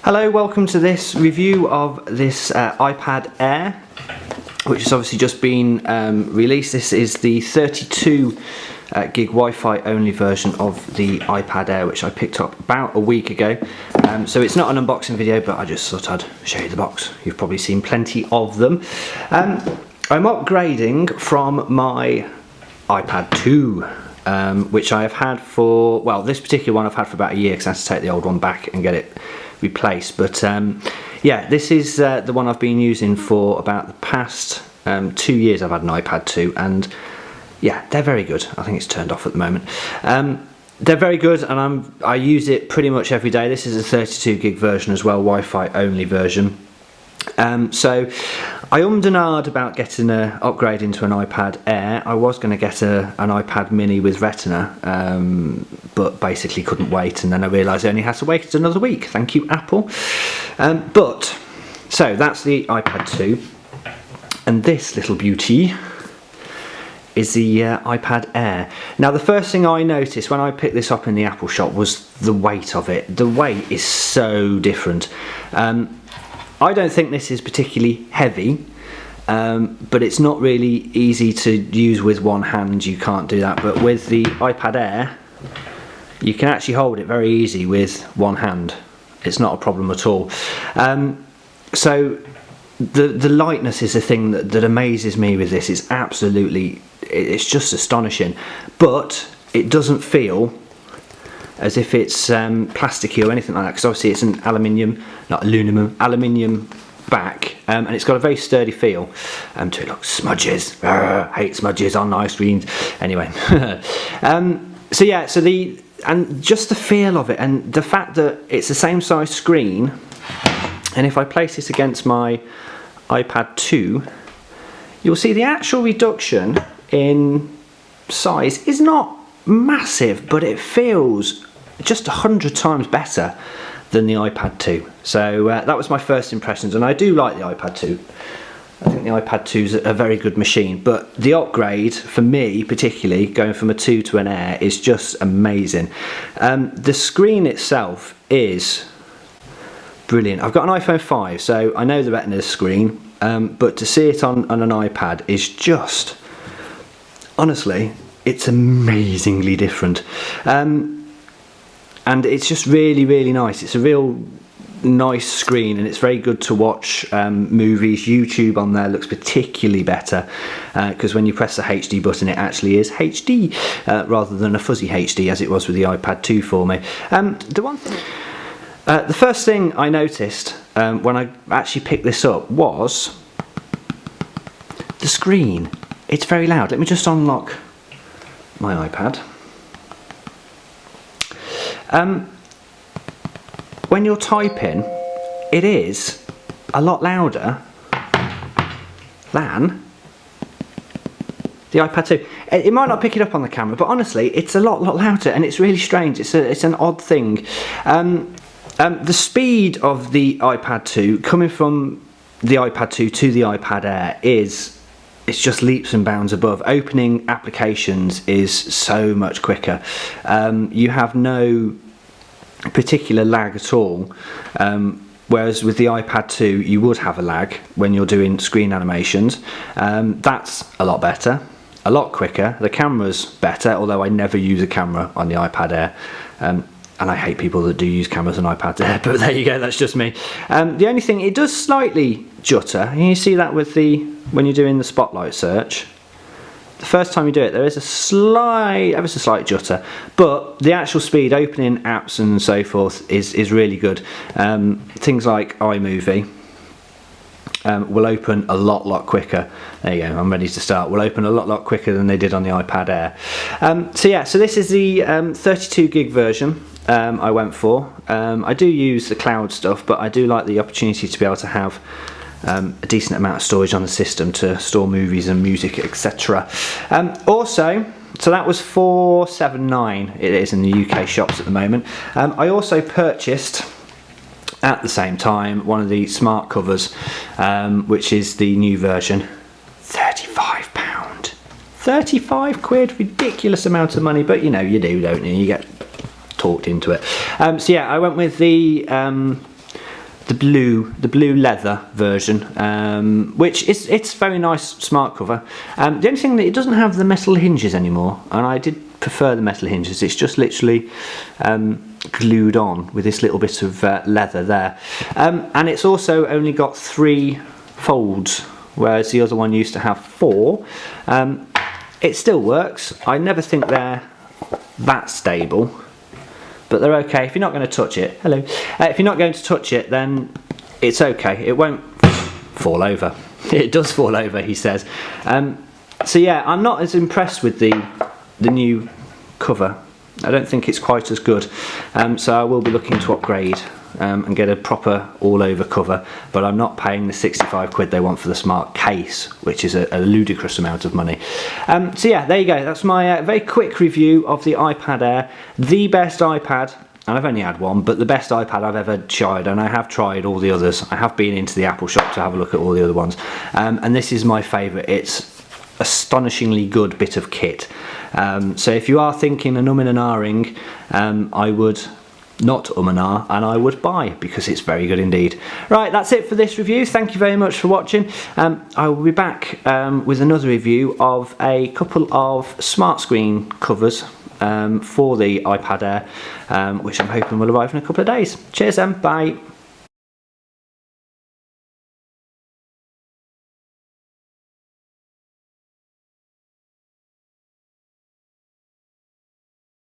Hello, welcome to this review of this iPad Air, which has obviously just been released. This is the 32 gig Wi-Fi only version of the iPad Air, which I picked up about a week ago. So it's not an unboxing video, but I just thought I'd show you the box. You've probably seen plenty of them. I'm upgrading from my iPad 2. Which I have had for, well, this particular one I've had for about a year because I had to take the old one back and get it replaced. But yeah, this is the one I've been using for about the past 2 years. I've had an iPad 2, and yeah, they're very good. I think it's turned off at the moment. They're very good, and I use it pretty much every day. This is a 32 gig version as well, Wi-Fi only version. So I and ahed about getting an upgrade into an iPad Air. I was going to get an iPad mini with Retina, but basically couldn't wait, and then I realised I only had to wait another week. Thank you, Apple. So that's the iPad 2, and this little beauty is the iPad Air. Now, the first thing I noticed when I picked this up in the Apple shop was the weight of it. The weight is so different. I don't think this is particularly heavy, but it's not really easy to use with one hand. You can't do that, but with the iPad Air you can actually hold it very easy with one hand. It's not a problem at all. So the lightness is the thing that amazes me with this. It's just astonishing, but it doesn't feel as if it's plasticky or anything like that, because obviously it's an aluminium back, and it's got a very sturdy feel to it. Look, smudges, hate smudges on ice creams. Anyway, so yeah, and just the feel of it, and the fact that it's the same size screen, and if I place this against my iPad 2, you'll see the actual reduction in size is not massive, but it feels just 100 times better than the iPad 2. So that was my first impressions, and I do like the iPad 2. I think the iPad 2 is a very good machine, but the upgrade for me particularly, going from a 2 to an Air, is just amazing. The screen itself is brilliant. I've got an iPhone 5, so I know the Retina screen, but to see it on an iPad is just, honestly, it's amazingly different. And it's just really, really nice. It's a real nice screen, and it's very good to watch movies. YouTube on there looks particularly better because when you press the HD button, it actually is HD rather than a fuzzy HD as it was with the iPad 2 for me. The first thing I noticed when I actually picked this up was the screen. It's very loud. Let me just unlock my iPad. When you're typing, it is a lot louder than the iPad 2. It might not pick it up on the camera, but honestly, it's a lot louder, and it's really strange. It's an odd thing. The speed of the iPad 2 coming from the iPad 2 to the iPad Air it's just leaps and bounds above. Opening applications is so much quicker. You have no particular lag at all, whereas with the iPad 2 you would have a lag when you're doing screen animations. That's a lot better, a lot quicker. The camera's better, although I never use a camera on the iPad Air. And I hate people that do use cameras on iPad Air, but there you go, that's just me. The only thing, it does slightly jutter, and you see that with when you're doing the spotlight search. The first time you do it, there is ever so slight jutter, but the actual speed, opening apps and so forth, is really good. Things like iMovie will open a lot quicker. There you go, I'm ready to start. Will open a lot quicker than they did on the iPad Air. So this is the 32 gig version I went for. I do use the cloud stuff, but I do like the opportunity to be able to have a decent amount of storage on the system to store movies and music, etc. Also, so that was $479. It is in the UK shops at the moment. I also purchased at the same time one of the smart covers, which is the new version. £35. 35 quid, ridiculous amount of money, but you know, you do, don't you? You get talked into it. So yeah, I went with the the blue leather version, which it's very nice, smart cover. The only thing that it doesn't have the metal hinges anymore, and I did prefer the metal hinges. It's just literally glued on with this little bit of leather there, and it's also only got 3 folds, whereas the other one used to have 4. It still works. I never think they're that stable, but they're okay. If you're not going to touch it, hello. If you're not going to touch it, then it's okay. It won't fall over. It does fall over, he says. So yeah, I'm not as impressed with the new cover. I don't think it's quite as good. So I will be looking to upgrade and get a proper all-over cover, but I'm not paying the 65 quid they want for the smart case, which is a ludicrous amount of money. So yeah, there you go. That's my very quick review of the iPad Air, the best iPad, and I've only had one, but the best iPad I've ever tried, and I have tried all the others. I have been into the Apple shop to have a look at all the other ones, and this is my favourite. It's astonishingly good bit of kit. So if you are thinking and umming and ahhing, I would not and ah, and I would buy, because it's very good indeed. Right, that's it for this review. Thank you very much for watching. I will be back with another review of a couple of smart screen covers for the iPad Air, which I'm hoping will arrive in a couple of days. Cheers then, bye.